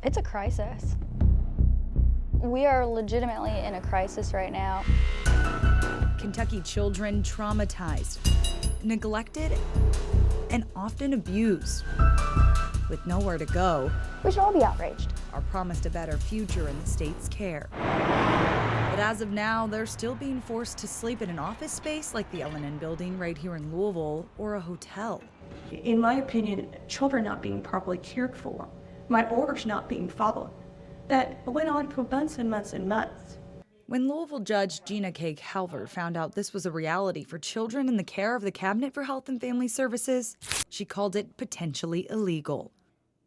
It's a crisis. We are legitimately in a crisis right now. Kentucky children traumatized, neglected, and often abused. With nowhere to go, We should all be outraged. are promised a better future in the state's care. But as of now, they're still being forced to sleep in an office space like the L&N building right here in Louisville or a hotel. In my opinion, children not being properly cared for, my orders not being followed, that went on for months and months and months. When Louisville Judge Gina K. Calvert found out this was a reality for children in the care of the Cabinet for Health and Family Services, she called it potentially illegal.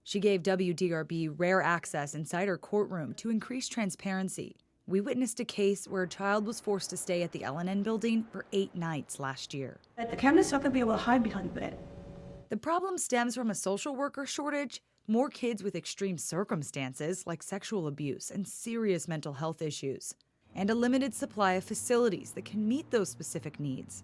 She gave WDRB rare access inside her courtroom to increase transparency. We witnessed a case where a child was forced to stay at the L&N building for 8 nights last year. That the cabinet's not going to be able to hide behind the bed. The problem stems from a social worker shortage, more kids with extreme circumstances like sexual abuse and serious mental health issues, and a limited supply of facilities that can meet those specific needs.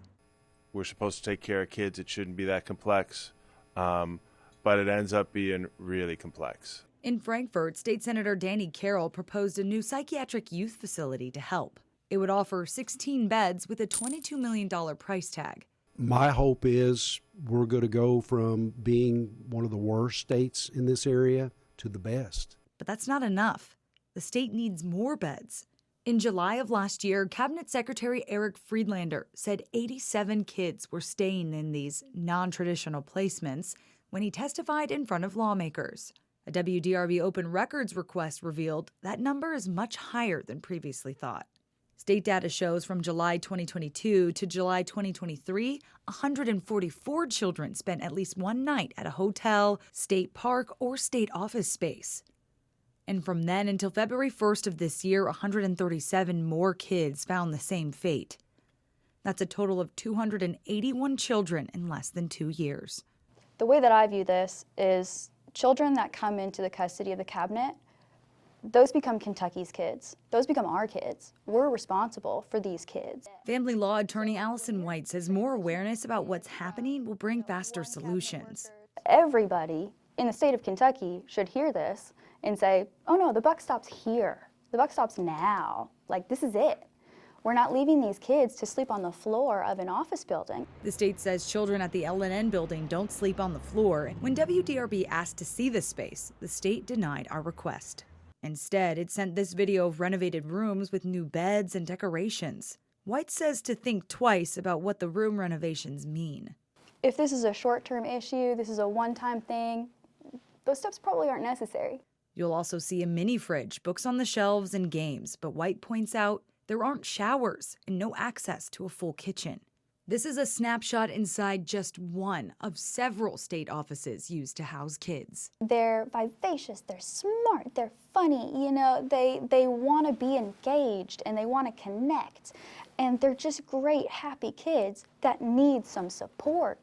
We're supposed to take care of kids. It shouldn't be that complex, but it ends up being really complex. In Frankfort, State Senator Danny Carroll proposed a new psychiatric youth facility to help. It would offer 16 beds with a $22 million price tag. My hope is we're going to go from being one of the worst states in this area to the best. But that's not enough. The state needs more beds. In July of last year, Cabinet Secretary Eric Friedlander said 87 kids were staying in these non-traditional placements when he testified in front of lawmakers. A WDRB open records request revealed that number is much higher than previously thought. State data shows from July 2022 to July 2023, 144 children spent at least one night at a hotel, state park, or state office space. And from then until February 1st of this year, 137 more kids found the same fate. That's a total of 281 children in less than 2 years. The way that I view this is children that come into the custody of the cabinet, those become Kentucky's kids. Those become our kids. We're responsible for these kids. Family law attorney Allison White says more awareness about what's happening will bring faster solutions. Everybody in the state of Kentucky should hear this and say, oh no, the buck stops here. The buck stops now. Like, this is it. We're not leaving these kids to sleep on the floor of an office building. The state says children at the L&N building don't sleep on the floor. When WDRB asked to see the space, the state denied our request. Instead, it sent this video of renovated rooms with new beds and decorations. White says to think twice about what the room renovations mean. If this is a short-term issue, this is a one-time thing, those steps probably aren't necessary. You'll also see a mini fridge, books on the shelves, and games. But White points out there aren't showers and no access to a full kitchen. This is a snapshot inside just one of several state offices used to house kids. They're vivacious, they're smart, they're funny, you know, they want to be engaged and they want to connect. And they're just great, happy kids that need some support.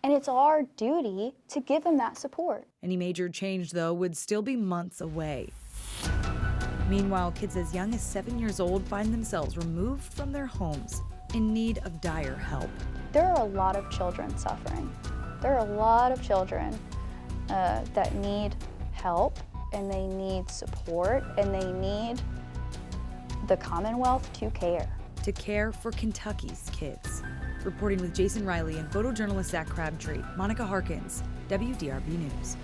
And it's our duty to give them that support. Any major change, though, would still be months away. Meanwhile, kids as young as 7 years old find themselves removed from their homes in need of dire help. There are a lot of children suffering. There are a lot of children that need help, and they need support, and they need the Commonwealth to care. To care for Kentucky's kids. Reporting with Jason Riley and photojournalist Zach Crabtree, Monica Harkins, WDRB News.